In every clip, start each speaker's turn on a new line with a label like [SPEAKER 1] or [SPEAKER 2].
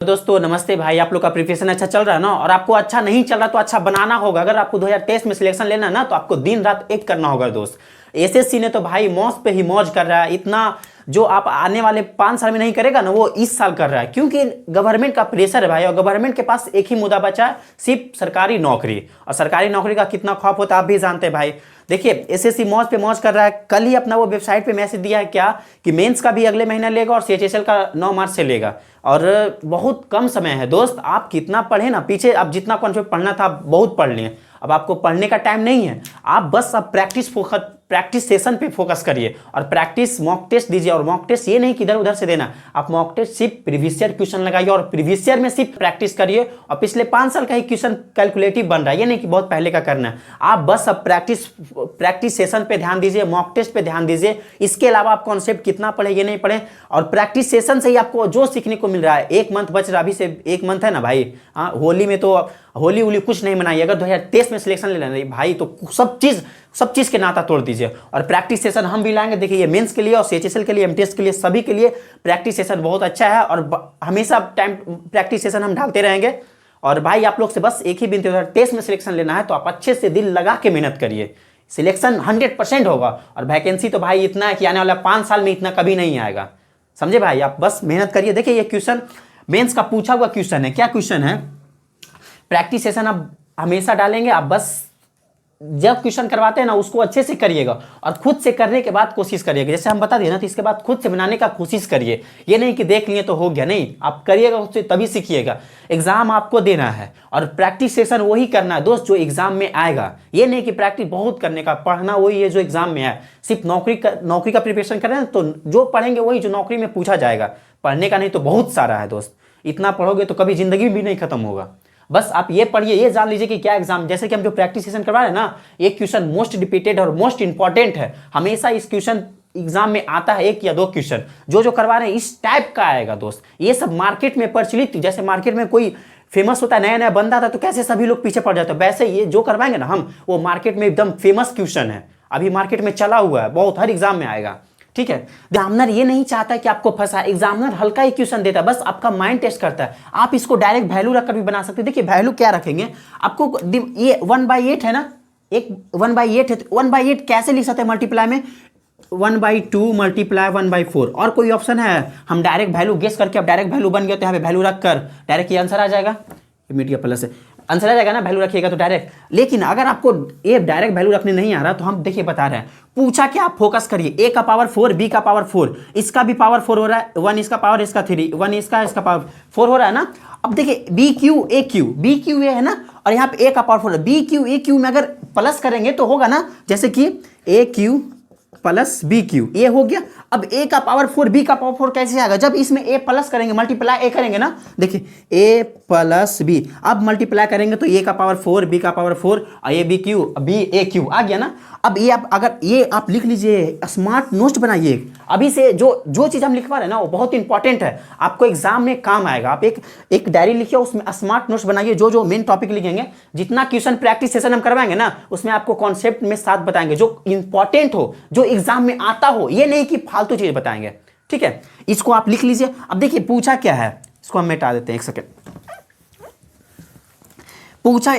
[SPEAKER 1] तो दोस्तों नमस्ते भाई, आप लोग का प्रिपरेशन अच्छा चल रहा है ना। और आपको अच्छा नहीं चल रहा तो अच्छा बनाना होगा। अगर आपको 2023 में सिलेक्शन लेना है ना तो आपको दिन रात एक करना होगा दोस्त। एसएससी ने तो भाई मौज पे ही मौज कर रहा है। इतना जो आप आने वाले 5 साल में नहीं करेगा ना वो इस साल कर रहा है, क्योंकि गवर्नमेंट का प्रेशर है भाई। और गवर्नमेंट के पास एक ही मुद्दा बचा है, सिर्फ सरकारी नौकरी। और सरकारी नौकरी का कितना खौफ होता है आप भी जानते हैं भाई। देखिए एसएससी मौज पे मौज कर रहा है। कल ही अपना वो वेबसाइट पे मैसेज दिया है क्या कि मेंस का भी अगले महीने लेगा और सीएचएसएल का 9 मार्च से लेगा। और बहुत कम समय है दोस्त। आप कितना पढ़े ना, पीछे आप जितना कॉन्सेप्ट पढ़ना था आप बहुत पढ़ लिए। अब आपको पढ़ने का टाइम नहीं है। आप बस अब प्रैक्टिस सेशन पे फोकस करिए और प्रैक्टिस मॉक टेस्ट दीजिए। और मॉक टेस्ट ये नहीं कि इधर उधर से देना, आप मॉक टेस्ट सिर्फ प्रीवियस ईयर क्वेश्चन लगाइए और प्रीवियस ईयर में सिर्फ प्रैक्टिस करिए। और पिछले 5 साल का ही क्वेश्चन कैलकुलेटिव बन रहा है, ये नहीं कि बहुत पहले का करना है। आप बस अब प्रैक्टिस सेशन पे ध्यान दीजिए, मॉक टेस्ट पे ध्यान दीजिए। इसके अलावा आप कॉन्सेप्ट कितना पढ़े ये नहीं पढ़े। और प्रैक्टिस सेशन से ही आपको जो सीखने को मिल रहा है। 1 मंथ बच रहा, अभी से 1 मंथ है ना भाई। हाँ, होली में तो होली उली कुछ नहीं मनाइए। अगर 2023 में सिलेक्शन ले लेना भाई तो सब चीज के नाता तोड़ दीजिए। और प्रैक्टिस सेशन हम भी लाएंगे। देखिए ये मेंस के लिए और सीएचएसएल के लिए, एमटीएस के लिए, सभी के लिए प्रैक्टिस सेशन बहुत अच्छा है। और हमेशा टाइम प्रैक्टिस सेशन हम डालते रहेंगे। और भाई आप लोग से बस एक ही विनती है, 2023 में सिलेक्शन लेना है तो आप अच्छे से दिल लगा के मेहनत करिए। सिलेक्शन 100% होगा। और वैकेंसी तो भाई इतना है कि आने वाला 5 साल में इतना कभी नहीं आएगा। समझे भाई, आप बस मेहनत करिए। देखिए ये क्वेश्चन मेंस का पूछा हुआ क्वेश्चन है। क्या क्वेश्चन है? प्रैक्टिस सेशन आप हमेशा डालेंगे। आप बस जब क्वेश्चन करवाते हैं ना उसको अच्छे से करिएगा और खुद से करने के बाद कोशिश करिएगा। जैसे हम बता दिए ना तो इसके बाद खुद से बनाने का कोशिश करिए। ये नहीं कि देख लिए तो हो गया, नहीं, आप करिएगा उससे तभी सीखिएगा। एग्जाम आपको देना है और प्रैक्टिस सेशन वही करना है दोस्त जो एग्जाम में आएगा। ये नहीं कि प्रैक्टिस बहुत करने का, पढ़ना वही है जो एग्जाम में आए। सिर्फ नौकरी का प्रिपरेशन कर रहे हैं तो जो पढ़ेंगे वही जो नौकरी में पूछा जाएगा। पढ़ने का नहीं तो बहुत सारा है दोस्त। इतना पढ़ोगे तो कभी जिंदगी भी नहीं खत्म होगा। बस आप ये पढ़िए, ये जान लीजिए कि क्या एग्जाम, जैसे कि हम जो प्रैक्टिस सेशन करवा रहे हैं ना, एक क्वेश्चन मोस्ट रिपीटेड और मोस्ट इंपॉर्टेंट है। हमेशा इस क्वेश्चन एग्जाम में आता है, 1 या 2 क्वेश्चन जो करवा रहे हैं इस टाइप का आएगा दोस्त। ये सब मार्केट में प्रचलित, जैसे मार्केट में कोई फेमस होता है, नया नया बंदा था तो कैसे सभी लोग पीछे पड़ जाते हैं, वैसे ये जो करवाएंगे ना हम, वो मार्केट में एकदम फेमस क्वेश्चन है। अभी मार्केट में चला हुआ है, बहुत हर एग्जाम में आएगा। ठीक है, एग्जामिनर ये नहीं चाहता कि आपको फंसा। एग्जामिनर हल्का ही क्वेश्चन देता है, बस आपका माइंड टेस्ट करता है। आप इसको डायरेक्ट वैल्यू रखकर भी बना सकते हैं। देखिए वैल्यू क्या रखेंगे आपको, ये 1/8 है ना, एक 1/8 है। 1/8 कैसे लिख सकते हैं मल्टीप्लाई में? 1/2 मल्टीप्लाई 1/4। और कोई ऑप्शन है? हम डायरेक्ट वैल्यू गेस करके, अब डायरेक्ट वैल्यू बन गया तो यहाँ पे वैल्यू रखकर डायरेक्ट ये आंसर आ जाएगा। मीडिया प्लस है, आंसर आ जाएगा ना, वैल्यू रखिएगा तो डायरेक्ट। लेकिन अगर आपको ये डायरेक्ट वैल्यू रखने नहीं आ रहा तो हम देखिए बता रहे हैं, पूछा क्या, आप फोकस करिए। a का पावर 4, b का पावर 4, इसका भी पावर 4 हो रहा है, 1 इसका पावर, इसका 3, 1 इसका पावर 4 हो रहा है ना। अब देखिए b q a है ना, और यहाँ पे a का पावर 4 है। b q a q में अगर प्लस करेंगे तो होगा ना, जैसे कि a q plus b q, ये हो गया। अब a का पावर 4 b का पावर 4 कैसे आएगा? जब इसमें a प्लस करेंगे, मल्टीप्लाई a करेंगे ना, देखिए a प्लस b, अब मल्टीप्लाई करेंगे तो a का पावर 4 b का पावर 4 और a b Q b a Q आ गया ना। अब ये आप अगर ये आप लिख लीजिए, स्मार्ट नोट्स बनाइए। अभी से जो चीज़ हम लिखवा रहे हैं ना वो बहुत इंपॉर्टेंट है, आपको एग्जाम में काम आएगा। आप एक डायरी लिखिए, उसमें स्मार्ट नोट्स बनाइए। जो मेन टॉपिक लिखेंगे, जितना क्वेश्चन प्रैक्टिस सेशन हम करवाएंगे ना उसमें आपको कॉन्सेप्ट में साथ बताएंगे जो इंपॉर्टेंट हो, जो एग्जाम में आता हो। ये नहीं कि फालतू चीज बताएंगे। ठीक है, इसको आप लिख लीजिए। अब देखिए पूछा क्या है, इसको हम मिटा देते हैं, 1 सेकेंड। पूछा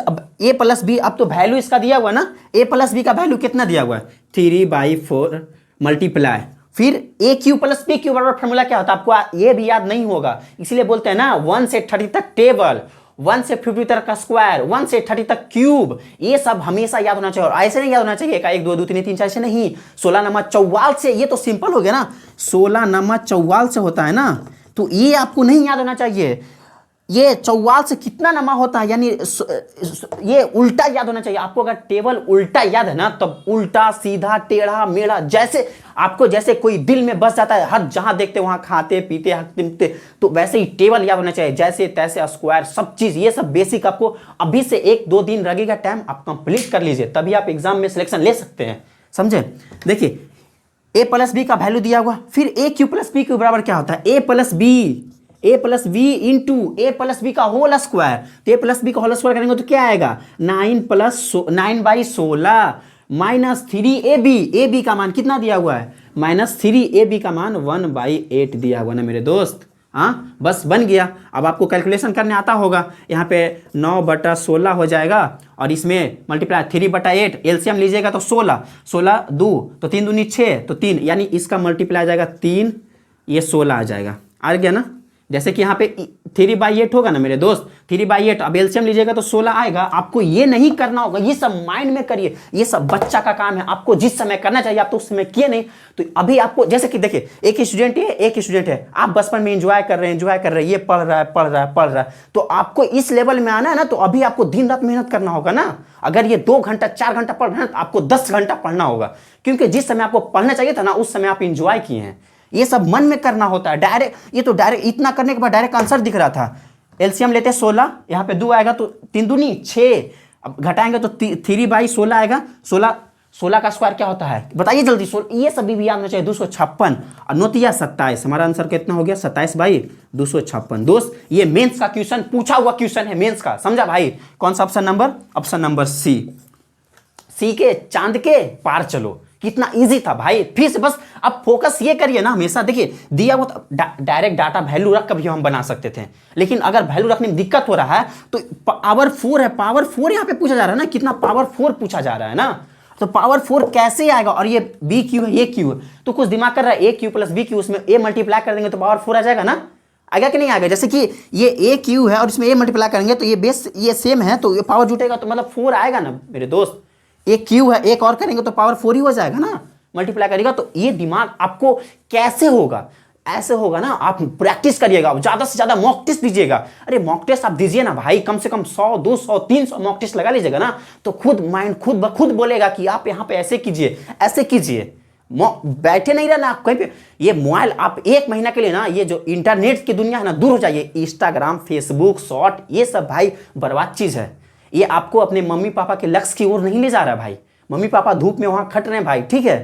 [SPEAKER 1] अब a प्लस बी, अब तो वैल्यू इसका दिया हुआ ना, a प्लस बी का वैल्यू कितना दिया हुआ है? 3/4 मल्टीप्लाई, फिर a q plus b Q बराबर फॉर्मूला क्या होता है आपको ये भी याद नहीं होगा, इसलिए बोलते हैं ना 1 से 30 तक टेबल, 1 से 50 तक का स्क्वायर, 1 से 30 तक क्यूब। ये सब हमेशा याद होना चाहिए। और ऐसे नहीं याद होना चाहिए 1 2 2 3 3 4 ऐसे नहीं, 16 नमा 44 से, ये तो सिंपल हो गया ना, 16 नमा 44 से होता है ना, तो ये आपको नहीं याद होना चाहिए। ये 44 से कितना नमा होता है, यानी ये उल्टा याद होना चाहिए आपको। अगर टेबल उल्टा याद है ना तब उल्टा सीधा टेढ़ा मेढ़ा, जैसे कोई दिल में बस जाता है, हर जहां देखते वहां खाते पीते हकते, तो वैसे ही टेबल याद होना चाहिए, जैसे तैसे स्क्वायर, सब चीज। ये सब बेसिक आपको अभी से 1-2 दिन लगेगा टाइम, आप कंप्लीट कर लीजिए, तभी आप एग्जाम में सिलेक्शन ले सकते हैं। समझे? देखिए a प्लस बी का वैल्यू दिया हुआ, फिर a q plus b q बराबर क्या होता है? a plus b into a plus b का होल स्क्वायर। तो a प्लस बी का होल स्क्वायर करेंगे तो क्या आएगा? 9/16 माइनस 3ab, का मान कितना दिया हुआ है? -3ab का मान 1/8 दिया हुआ ना मेरे दोस्त। हाँ बस बन गया। अब आपको कैलकुलेशन करने आता होगा, यहाँ पे 9/16 हो जाएगा और इसमें मल्टीप्लाई 3/8, एलसीएम लीजिएगा तो 16, 16 2 तो 3 दूनी 6 तो 3, यानी इसका मल्टीप्लाई आ जाएगा 3, ये 16 आ जाएगा। आ गया ना। जैसे कि यहाँ पे 3/8 होगा ना मेरे दोस्त, 3/8, अब एलसीएम लीजिएगा तो 16 आएगा। आपको ये नहीं करना होगा, ये सब माइंड में करिए, ये सब बच्चा का काम है। आपको जिस समय करना चाहिए आप तो उस समय किए नहीं। तो अभी आपको जैसे कि देखिए एक स्टूडेंट है, आप बचपन में एंजॉय कर रहे हैं, ये पढ़ रहा है, तो आपको इस लेवल में आना है ना, तो अभी आपको दिन रात मेहनत करना होगा ना। अगर ये 2 घंटा 4 घंटा पढ़ रहे हैं तो आपको 10 घंटा पढ़ना होगा, क्योंकि जिस समय आपको पढ़ना चाहिए था ना उस समय आप इंजॉय किए हैं। ये सब मन में करना होता है। डायरेक्ट ये तो डायरेक्ट इतना करने के बाद डायरेक्ट आंसर दिख रहा था। एलसीएम लेते 16, यहाँ पे 2 आएगा तो 3 दूनी 6, अब घटाएंगे तो 3/16 आएगा। 16 का स्क्वायर क्या होता है बताइए जल्दी। ये सब भी याद होना चाहिए। 256 और 9 27, हमारा आंसर कितना हो गया 27/256। दोस्त ये मेंस का क्वेश्चन पूछा हुआ क्वेश्चन है, मेंस का, समझा भाई। कौन सा option number? Option number C के चांद के पार चलो। कितना इजी था भाई। फिर से बस अब फोकस ये करिए ना हमेशा, देखिए दिया वो डायरेक्ट डाटा वैल्यू रख कर भी हम बना सकते थे, लेकिन अगर वैल्यू रखने में दिक्कत हो रहा है तो पावर 4 है, पावर 4 यहाँ पे पूछा जा रहा है ना, कितना पावर 4 पूछा जा रहा है ना, तो पावर 4 कैसे आएगा। और ये बी क्यू है, ये क्यू है, तो कुछ दिमाग कर रहा है, ए क्यू प्लस बी क्यू, उसमें ए मल्टीप्लाई कर देंगे तो पावर 4 आ जाएगा ना। आएगा कि नहीं आएगा? जैसे कि ये ए क्यू है और इसमें ए मल्टीप्लाई करेंगे तो ये बेस ये सेम है, तो ये पावर जुटेगा तो मतलब 4 आएगा ना मेरे दोस्त। एक क्यू है, एक और करेंगे तो पावर 4 ही हो जाएगा ना, मल्टीप्लाई करेगा। तो ये दिमाग आपको कैसे होगा, ऐसे होगा ना, आप प्रैक्टिस करिएगा, ज्यादा से ज्यादा मॉक टेस्ट दीजिएगा। अरे मॉक टेस्ट आप दीजिए ना भाई, कम से कम 100 200 300 मॉक टेस्ट लगा लीजिएगा ना, तो खुद माइंड खुद ब खुद बोलेगा कि आप यहाँ पे ऐसे कीजिए, ऐसे कीजिए। बैठे नहीं रहना आप कहीं पे। ये मोबाइल आप 1 महीना के लिए ना, ये जो इंटरनेट की दुनिया है ना, दूर हो जाइए। इंस्टाग्राम, फेसबुक, शॉर्ट, ये सब भाई बर्बाद चीज है। ये आपको अपने मम्मी पापा के लक्ष्य की ओर नहीं ले जा रहा भाई। मम्मी पापा धूप में वहां खट रहे हैं भाई, ठीक है,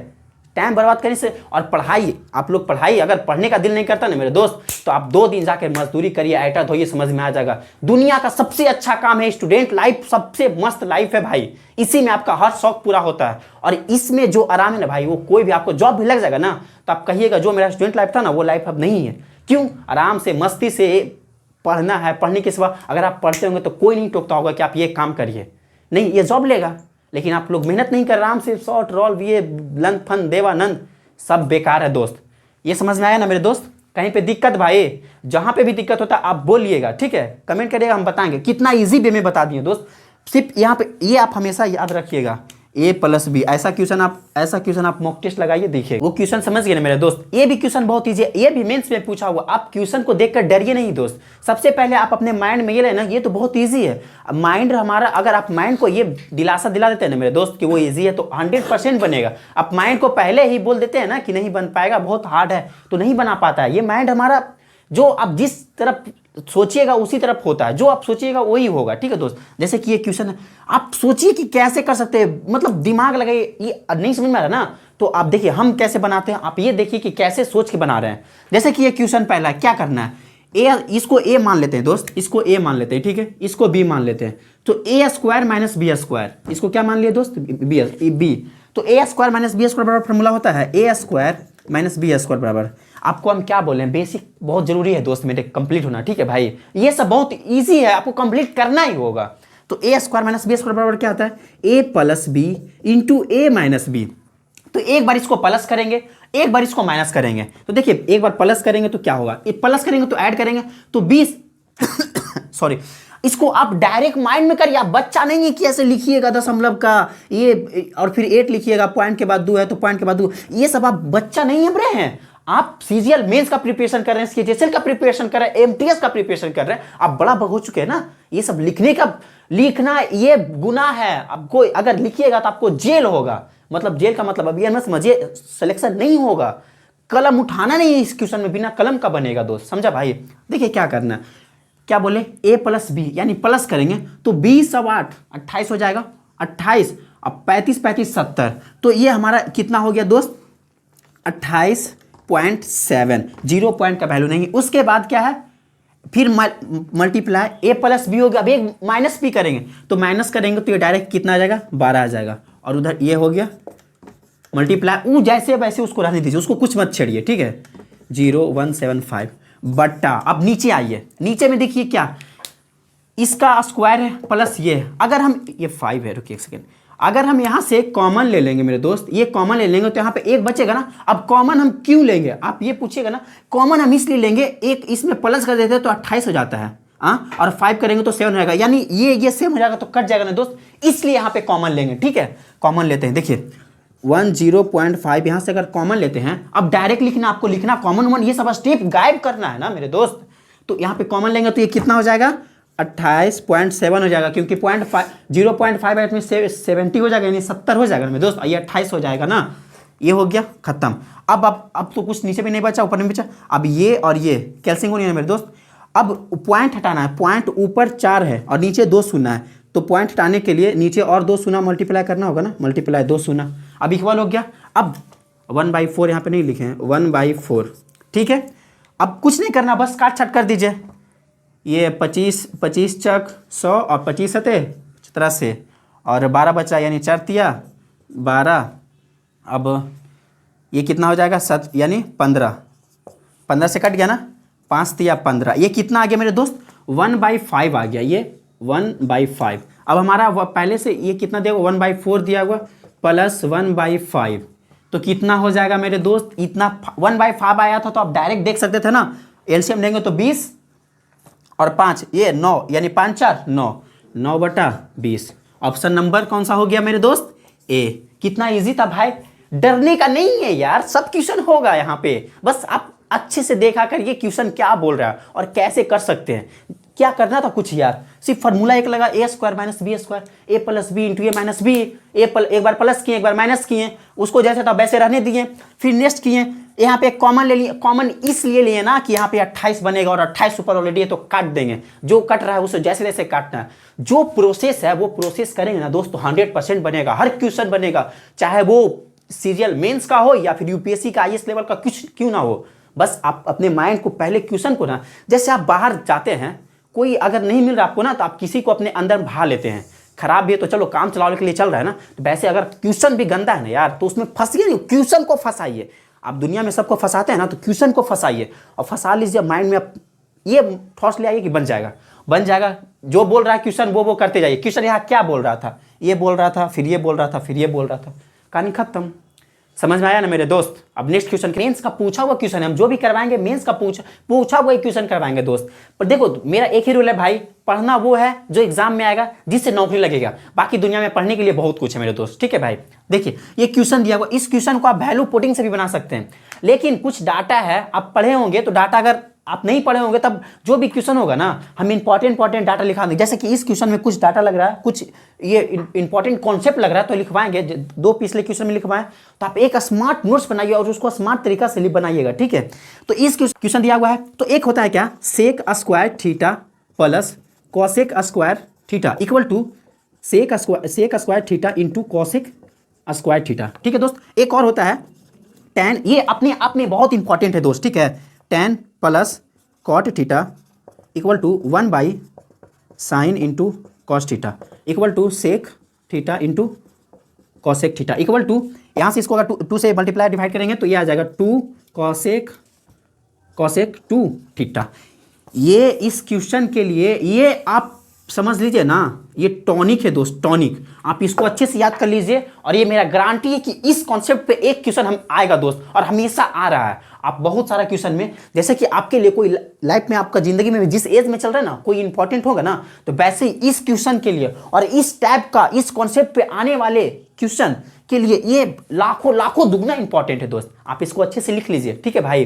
[SPEAKER 1] टाइम बर्बाद करने से। और पढ़ाई, आप लोग पढ़ाई, अगर पढ़ने का दिल नहीं करता ना मेरे दोस्त, तो आप 2 दिन जाकर मजदूरी करिए, आटा धोइए, समझ में आ जाएगा। दुनिया का सबसे अच्छा काम है स्टूडेंट लाइफ, सबसे मस्त लाइफ है भाई। इसी में आपका हर शौक पूरा होता है, और इसमें जो आराम है ना भाई, वो कोई भी, आपको जॉब भी लग जाएगा ना तो आप कहिएगा जो मेरा स्टूडेंट लाइफ था ना वो लाइफ अब नहीं है। क्यों? आराम से मस्ती से पढ़ना है, पढ़ने के सिवा अगर आप पढ़ते होंगे तो कोई नहीं टोकता होगा कि आप ये काम करिए, नहीं ये जॉब लेगा। लेकिन आप लोग मेहनत नहीं कर, आराम से शॉर्ट रोल, ये लन फन देवानंद सब बेकार है दोस्त। ये समझ में आया ना मेरे दोस्त? कहीं पे दिक्कत भाई, जहां पे भी दिक्कत होता है आप बोलिएगा, ठीक है, कमेंट करिएगा, हम बताएंगे। कितना इजी वे में बता दिए दोस्त। सिर्फ यहाँ पे ये आप हमेशा याद रखिएगा, a + b, ऐसा क्वेश्चन आप मॉक टेस्ट लगाइए, देखिए वो क्वेश्चन समझ गए ना मेरे दोस्त। ये भी क्वेश्चन बहुत इजी है, ये भी मेंस में पूछा हुआ। आप क्वेश्चन को देखकर डरिए नहीं दोस्त। सबसे पहले आप अपने माइंड में ये लेना, ये तो बहुत इजी है। माइंड हमारा, अगर आप माइंड को ये दिलासा दिला देते हैं ना मेरे दोस्त कि वो इजी है, तो 100% बनेगा। आप माइंड को पहले ही बोल देते हैं ना कि नहीं बन पाएगा, बहुत हार्ड है, तो नहीं बना पाता है। ये माइंड हमारा, जो आप जिस तरफ सोचिएगा उसी तरफ होता है, जो आप सोचिएगा वही होगा, ठीक है दोस्त। जैसे कि ये क्वेश्चन है, आप सोचिए कि कैसे कर सकते हैं, मतलब दिमाग लगाइए। ये नहीं समझ में आ रहा ना, तो आप देखिए हम कैसे बनाते हैं, आप ये देखिए कि कैसे सोच के बना रहे हैं। जैसे कि ये क्वेश्चन पहला है, क्या करना है, इसको a मान लेते हैं दोस्त, इसको a मान लेते हैं, ठीक है, इसको b मान लेते हैं। तो a² - b², इसको क्या मान लिया दोस्त, b। तो a² - b² बराबर फॉर्मूला होता है a² - b² बराबर, आपको हम क्या बोले, बेसिक बहुत जरूरी है दोस्त मेरे कंप्लीट होना, ठीक है भाई। ये सब बहुत इजी है, आपको कंप्लीट करना ही होगा। तो a² - b² बराबर क्या होता है, a + b × a - b। तो एक बार इसको प्लस करेंगे, एक बार इसको माइनस करेंगे। तो देखिए एक बार प्लस करेंगे तो क्या होगा, ये प्लस करेंगे तो ऐड करेंगे तो 20 सॉरी, इसको आप डायरेक्ट माइंड में करिए। आप बच्चा नहीं है कि ऐसे लिखिएगा दशमलव का ये और फिर 8 लिखिएगा, पॉइंट के बाद 2 है तो पॉइंट के बाद 2, ये सब आप बच्चा नहीं है हैं। आप सीजीएल मेंस का प्रिपरेशन कर रहे हैं, सीजीएल का प्रिपरेशन कर रहे हैं, एमटीएस का प्रिपरेशन कर रहे हैं, आप बड़ा हो चुके हैं ना। ये सब लिखना ये गुनाह है। आपको अगर लिखिएगा तो आपको जेल होगा, मतलब जेल का मतलब अभी मत समझिए, सिलेक्शन नहीं होगा। कलम उठाना नहीं है इस क्वेश्चन में, बिना कलम का बनेगा दोस्त, समझा भाई। देखिए क्या करना है, क्या बोले, a + b, यानी प्लस करेंगे तो 20 × 8 28 हो जाएगा, 28, अब 35 35 70, तो ये हमारा कितना हो गया दोस्त, 28.7, 0 पॉइंट का वैल्यू नहीं। उसके बाद क्या है, फिर मल्टीप्लाई a + b हो गया। अब एक माइनस b करेंगे, तो माइनस करेंगे तो ये डायरेक्ट कितना आ जाएगा, 12 आ जाएगा। और उधर ये हो गया मल्टीप्लाई, जैसे वैसे उसको रहने दीजिए, उसको कुछ मत छेड़िए, ठीक है। 0 1 7 5 बट्टा, अब नीचे आइए, नीचे में देखिए क्या, इसका स्क्वायर है प्लस ये, अगर हम ये 5 है, रुकिए एक सेकेंड, अगर हम यहाँ से कॉमन ले लेंगे मेरे दोस्त, ये कॉमन ले लेंगे तो यहाँ पे एक बचेगा ना। अब कॉमन हम क्यों लेंगे, आप ये पूछिएगा ना, कॉमन हम इसलिए लेंगे, एक इसमें प्लस कर देते हैं तो 28 हो जाता है, हाँ, और 5 करेंगे तो 7 हो जाएगा, यानी ये सेम हो जाएगा तो कट जाएगा ना दोस्त, इसलिए यहाँ पे कॉमन लेंगे। ठीक है, कॉमन लेते हैं, देखिए 10.5 यहाँ से अगर कॉमन लेते हैं, अब डायरेक्ट लिखना, आपको लिखना कॉमन वन, ये सब स्टेप गायब करना है ना मेरे दोस्त। तो यहाँ पे कॉमन लेंगे तो ये कितना हो जाएगा, 28.7 हो जाएगा, क्योंकि 0.5 है, 70 हो जाएगा, यानी 70 हो जाएगा मेरे दोस्त, ये 28 हो जाएगा ना। ये हो गया खत्म। अब तो कुछ नीचे भी नहीं बचा, ऊपर नहीं बचा, अब ये और ये कैंसिल होनी है मेरे दोस्त। अब पॉइंट हटाना है, पॉइंट ऊपर 4 है और नीचे 2 शून्य है, तो पॉइंट हटाने के लिए नीचे और 2 शून्य मल्टीप्लाई करना होगा ना, मल्टीप्लाई 2 शून्य, अब इक्वल हो गया। अब 1/4 यहाँ पे नहीं लिखे हैं, 1/4, ठीक है। अब कुछ नहीं करना, बस काट छाट कर दीजिए, ये 25 चक 100 और 25 सते 87 और 12 बचा, यानी 4 तिया 12, अब ये कितना हो जाएगा, यानी 15 से कट गया ना, 5 तिया 15, ये कितना आ गया मेरे दोस्त, 1/5 आ गया, ये 1/5। अब हमारा पहले से ये कितना दिया हुआ, 1/4 दिया हुआ प्लस 1/5, तो कितना हो जाएगा मेरे दोस्त, इतना 1/5 आया था, तो आप डायरेक्ट देख सकते थे ना, एलसीएम लेंगे तो 20 और 5 ये 9, यानी 5 4 9, 9/20। ऑप्शन नंबर कौन सा हो गया मेरे दोस्त, ए। कितना इजी था भाई, डरने का नहीं है यार, सब क्वेश्चन होगा यहाँ पे, बस आप अच्छे से देखा कर ये क्वेश्चन क्या बोल रहा है और कैसे कर सकते हैं। क्या करना था कुछ यार, सिर्फ फार्मूला एक लगा, a² - b², a + b × a - b, एक बार प्लस किए एक बार माइनस किए, उसको जैसे था वैसे रहने दिए, फिर नेक्स्ट किए, यहाँ पे कॉमन ले लिए, कॉमन इसलिए लिए ना कि यहाँ पे 28 बनेगा और 28 ऊपर ऑलरेडी है तो काट देंगे, जो कट रहा है उसे जैसे जैसे काटना है, जो प्रोसेस है वो प्रोसेस करेंगे ना दोस्तों 100% बनेगा, हर क्वेश्चन बनेगा, चाहे वो सीरियल मेंस का हो या फिर यूपीएससी का आईएएस लेवल का कुछ क्यों ना हो। बस आप अपने माइंड को पहले क्वेश्चन को ना, जैसे आप बाहर जाते हैं, कोई अगर नहीं मिल रहा आपको ना, तो आप किसी को अपने अंदर भा लेते हैं, खराब भी है तो चलो काम चलाने के लिए चल रहा है ना, तो वैसे अगर क्वेश्चन भी गंदा है ना यार, तो उसमें फंसिए नहीं, क्वेश्चन को फंसाइए। आप दुनिया में सबको फंसाते हैं ना, तो क्वेश्चन को फंसाइए और फंसा लीजिए माइंड में, ये थॉट्स ले आइए कि बन जाएगा, जो बोल रहा है क्वेश्चन वो करते जाइए। क्वेश्चन यहाँ क्या बोल रहा था, ये बोल रहा था, फिर ये बोल रहा था, फिर ये बोल रहा था, कहानी खत्म। समझ में आया ना मेरे दोस्त। अब नेक्स्ट क्वेश्चन, मेंस का पूछा हुआ क्वेश्चन है, हम जो भी करवाएंगे मेंस का पूछा हुआ क्वेश्चन करवाएंगे दोस्त। पर देखो मेरा एक ही रूल है भाई, पढ़ना वो है जो एग्जाम में आएगा, जिससे नौकरी लगेगा, बाकी दुनिया में पढ़ने के लिए बहुत कुछ है मेरे दोस्त, ठीक है भाई। देखिए ये क्वेश्चन दिया हुआ, इस क्वेश्चन को आप वैल्यू पुटिंग से भी बना सकते हैं, लेकिन कुछ डाटा है आप पढ़े होंगे, तो डाटा अगर आप नहीं पढ़े होंगे तब जो भी क्वेश्चन होगा ना, हम इंपॉर्टेंट डाटा लिखा देंगे। जैसे कि इस क्वेश्चन में कुछ डाटा लग रहा है, कुछ ये इंपॉर्टेंट कॉन्सेप्ट लग रहा है, तो लिखवाएंगे, 2 पिछले क्वेश्चन में लिखवाएं, तो आप एक स्मार्ट नोट्स बनाइए और उसको स्मार्ट तरीका से बनाइएगा, ठीक है। तो इस क्वेश्चन दिया हुआ है, तो एक होता है क्या, sec square theta plus cosec square theta equal to sec square theta into cosec square theta, ठीक है दोस्त। एक और होता है tan, ये अपने आप में बहुत इंपॉर्टेंट है दोस्त, ठीक है। tan plus cot theta equal to 1/sin into cos theta equal to sec theta into cosec theta equal to, यहाँ से इसको अगर 2 से मल्टीप्लाई डिवाइड करेंगे तो ये आ जाएगा 2 कॉसेक 2 थीटा। ये इस क्वेश्चन के लिए ये आप समझ लीजिए ना, ये टॉनिक है दोस्त, टॉनिक। आप इसको अच्छे से याद कर लीजिए और ये मेरा गारंटी है कि इस कॉन्सेप्ट पे एक क्वेश्चन हम आएगा दोस्त, और हमेशा आ रहा है। आप बहुत सारा क्वेश्चन में, जैसे कि आपके लिए कोई लाइफ में, आपका जिंदगी में जिस एज में चल रहा है ना, कोई इंपॉर्टेंट होगा ना, तो वैसे ही इस क्वेश्चन के लिए और इस टाइप का इस कॉन्सेप्ट पे आने वाले क्वेश्चन के लिए ये लाखों दुगना इंपॉर्टेंट है दोस्त। आप इसको अच्छे से लिख लीजिए, ठीक है भाई।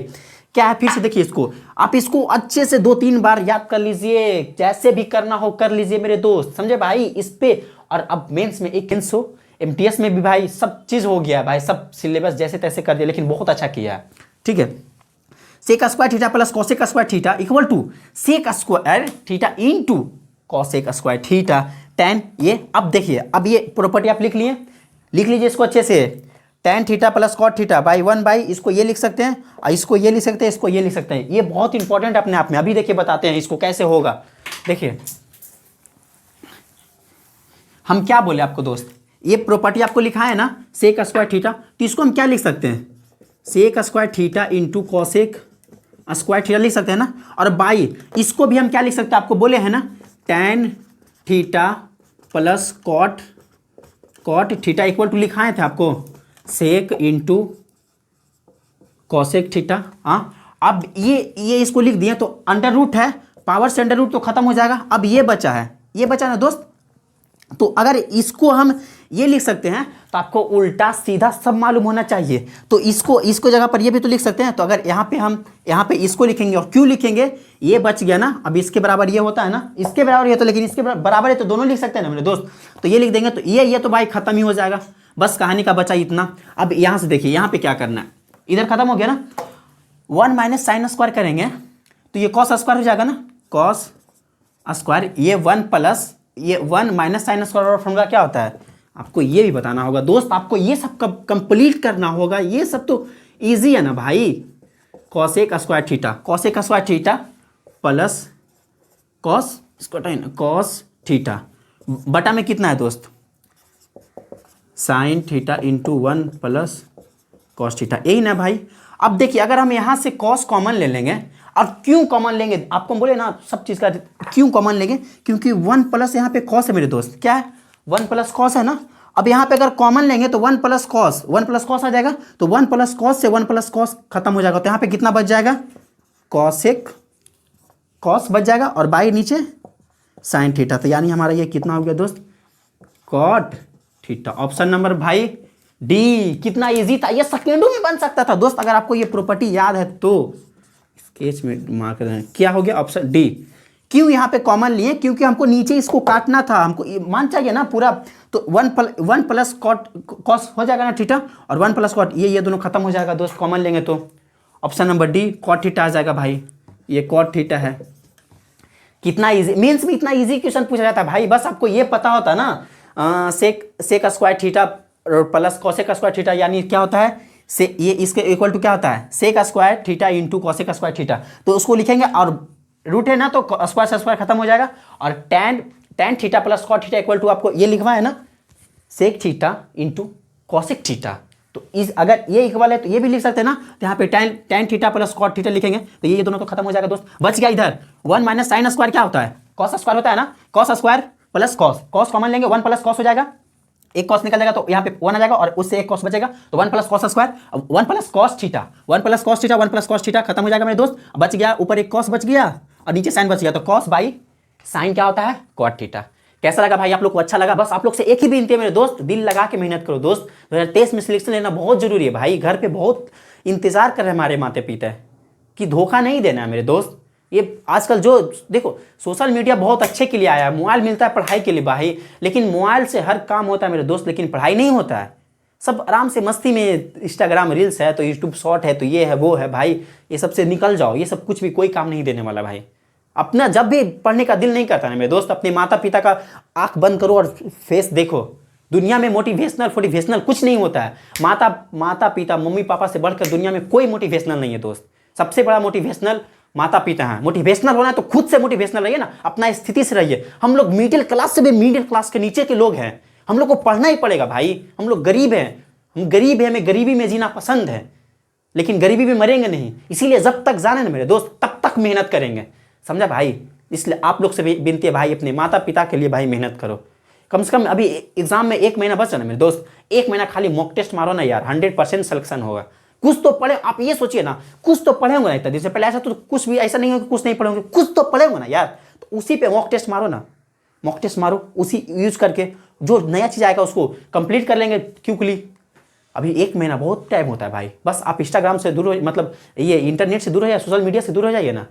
[SPEAKER 1] क्या है फिर से देखिए इसको, आप इसको अच्छे से 2-3 बार याद कर लीजिए, जैसे भी करना हो कर लीजिए मेरे दोस्त, समझे भाई इस पे। और अब मेंस में एक हो, एमटीएस में भी भाई सब चीज हो गया भाई, सब सिलेबस जैसे तैसे कर दिया, लेकिन बहुत अच्छा किया है, ठीक है। Sec square theta plus cosec square theta equal to sec square theta into cosec square theta tan, ये अब देखिए, अब ये प्रॉपर्टी आप लिख लीजिए इसको अच्छे से, tan theta plus cot theta by 1/, इसको ये लिख सकते हैं और इसको ये लिख सकते हैं, इसको ये लिख सकते हैं। ये बहुत इंपॉर्टेंट अपने आप में। अभी देखिए बताते हैं इसको कैसे होगा। देखिए हम क्या बोले आपको दोस्त, ये प्रॉपर्टी आपको लिखा है ना सेक स्क्वायर थीटा, तो इसको हम क्या लिख सकते हैं, sec square theta into cosec square theta लिख सकते हैं ना। और बाई इसको भी हम क्या लिख सकते हैं, आपको बोले हैं ना tan theta plus cot theta equal to लिखाए थे आपको सेक इंटू कॉसेक थीटा। हाँ, अब ये इसको लिख दिए तो अंडर रूट है, पावर से अंडर रूट तो खत्म हो जाएगा। अब ये बचा है, ये बचा ना दोस्त। तो अगर इसको हम ये लिख सकते हैं तो आपको उल्टा सीधा सब मालूम होना चाहिए। तो इसको जगह पर ये भी तो लिख सकते हैं। तो अगर यहाँ पे हम यहाँ पे इसको लिखेंगे और क्यों लिखेंगे, ये बच गया ना। अब इसके बराबर ये होता है ना, इसके बराबर ये तो, लेकिन इसके बराबर है तो दोनों लिख सकते हैं ना मेरे दोस्त। तो ये लिख देंगे तो ये तो भाई खत्म ही हो जाएगा। बस कहानी का बचा इतना। अब यहाँ से देखिए यहाँ पे क्या करना है, इधर खत्म हो गया ना, 1 माइनस साइन स्क्वायर करेंगे तो ये कॉस स्क्वायर हो जाएगा ना, कॉस स्क्वायर। ये 1 प्लस ये 1 माइनस साइन स्क्वायर और फॉर्मूला क्या होता है आपको ये भी बताना होगा दोस्त। आपको ये सब कंप्लीट करना होगा, ये सब तो इजी है ना भाई। Cosec square theta plus cos theta बटा में कितना है दोस्त, sine theta into 1 plus cos theta, यही ना भाई। अब देखिए अगर हम यहाँ से कॉस कॉमन ले लेंगे और क्यों कॉमन लेंगे, आपको बोले ना सब चीज़ का क्यों कॉमन लेंगे, क्योंकि 1 प्लस यहाँ पे कॉस है मेरे दोस्त, क्या है 1 प्लस कॉस है ना। अब यहाँ पे अगर कॉमन लेंगे तो 1 प्लस कॉस आ जाएगा। तो 1 प्लस कॉस से 1 प्लस कॉस खत्म हो जाएगा। तो यहाँ पे कितना बच जाएगा, कॉसेक कॉस बच जाएगा और बाई नीचे साइन थीटा। तो यानी हमारा ये कितना हो गया दोस्त, कॉट थीटा। ऑप्शन नंबर भाई डी। कितना इजी था, ये सेकेंडों में बन सकता था दोस्त अगर आपको ये प्रॉपर्टी याद है तो। स्केच में मार्क करें, क्या हो गया ऑप्शन डी। क्यों यहाँ पे कॉमन लिए, क्योंकि हमको नीचे इसको काटना था, हमको मान चाहिए ना पूरा। तो 1 प्लस कॉस हो जाएगा ना थीटा, और 1 प्लस कॉट, ये दोनों खत्म हो जाएगा दोस्त कॉमन लेंगे तो। Option number D cot theta आ जाएगा भाई, ये कॉट थीटा है। कितना इजी, मेंस में इतना इजी क्वेश्चन पूछा जाता है भाई। बस आपको ये पता होता ना sec square theta plus cosec square theta, यानी क्या होता है से ये इसके इक्वल टू क्या होता है, sec square theta into cosec square theta. तो उसको लिखेंगे और रूट है ना तो स्क्वायर से स्क्वायर खत्म हो जाएगा। और tan theta plus cot theta equal to आपको ये लिखवा है ना sec theta into cosec theta. तो इस अगर ये इक्वल है तो ये भी लिख सकते हैं ना। तो यहाँ पे tan theta plus cot theta लिखेंगे तो ये दोनों तो खत्म हो जाएगा दोस्त। बच गया इधर 1 माइनस साइन स्क्वायर क्या होता है, कॉस स्क्वायर होता है ना। Cos square plus cos common लेंगे, 1 प्लस कॉस हो जाएगा, एक कॉस निकल जाएगा तो यहाँ पे 1 आ जाएगा और उससे एक कॉस बचेगा। तो 1 plus cos square 1 plus cos theta 1 plus cos theta खत्म हो जाएगा मेरे दोस्त। बच गया ऊपर एक कॉस बच गया और नीचे साइन बच गया। तो कॉस बाई साइन क्या होता है, कॉट थीटा। कैसा लगा भाई आप लोग को, अच्छा लगा। बस आप लोग से एक ही विनती है मेरे दोस्त, दिल लगा के मेहनत करो दोस्त। 2023 में सिलेक्शन लेना बहुत जरूरी है भाई। घर पे बहुत इंतजार कर रहे हैं हमारे माता पिता कि धोखा नहीं देना है मेरे दोस्त। ये आजकल जो देखो सोशल मीडिया बहुत अच्छे के लिए आया है, मोबाइल मिलता है पढ़ाई के लिए भाई, लेकिन मोबाइल से हर काम होता है मेरे दोस्त, लेकिन पढ़ाई नहीं होता है। सब आराम से मस्ती में, इंस्टाग्राम रील्स है तो यूट्यूब शॉर्ट है तो ये है वो है भाई, ये सब से निकल जाओ। ये सब कुछ भी कोई काम नहीं देने वाला भाई। अपना जब भी पढ़ने का दिल नहीं करता ना मेरे दोस्त, अपने माता पिता का आंख बंद करो और फेस देखो। दुनिया में मोटिवेशनल कुछ नहीं होता है। माता पिता मम्मी पापा से बढ़कर दुनिया में कोई मोटिवेशनल नहीं है दोस्त। सबसे बड़ा मोटिवेशनल माता पिता हैं। मोटिवेशनल होना है तो खुद से मोटिवेशनल रहिए ना, अपना स्थिति से रहिए। हम लोग मिडिल क्लास से भी मिडिल क्लास के नीचे के लोग हैं, हम लोग को पढ़ना ही पड़ेगा भाई। हम लोग गरीब हैं, हमें गरीबी में जीना पसंद है, लेकिन गरीबी में मरेंगे नहीं। इसीलिए जब तक जाने ना मेरे दोस्त तब तक मेहनत करेंगे, समझा भाई। इसलिए आप लोग से भी विनती है भाई, अपने माता पिता के लिए भाई मेहनत करो। कम से कम अभी एग्जाम में 1 महीना बचा ना मेरे दोस्त, 1 महीना खाली मॉक टेस्ट मारो ना यार, 100% सिलेक्शन होगा। कुछ तो पढ़े, आप ये सोचिए ना, कुछ तो पढ़े होंगे ना इतना दिन से पहले। ऐसा तो कुछ भी ऐसा नहीं है कि कुछ नहीं पढ़े होंगे, कुछ तो पढ़े होंगे ना यार। तो उसी पे मॉक टेस्ट मारो ना, मॉक टेस्ट मारो, उसी यूज करके जो नया चीज़ आएगा उसको कंप्लीट कर लेंगे क्विकली। अभी 1 महीना बहुत टाइम होता है भाई। बस आप इंस्टाग्राम से दूर हो, मतलब ये इंटरनेट से दूर हो जाइए, सोशल मीडिया से दूर हो जाइए ना,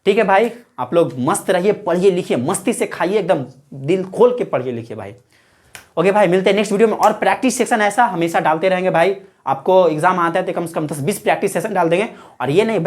[SPEAKER 1] ठीक है भाई। आप लोग मस्त रहिए, पढ़िए लिखिए, मस्ती से खाइए, एकदम दिल खोल के पढ़िए लिखिए भाई। ओके भाई, मिलते हैं नेक्स्ट वीडियो में। और प्रैक्टिस सेक्शन ऐसा हमेशा डालते रहेंगे भाई। आपको एग्जाम आता है तो कम से कम 10-20 प्रैक्टिस सेशन डाल देंगे। और ये नहीं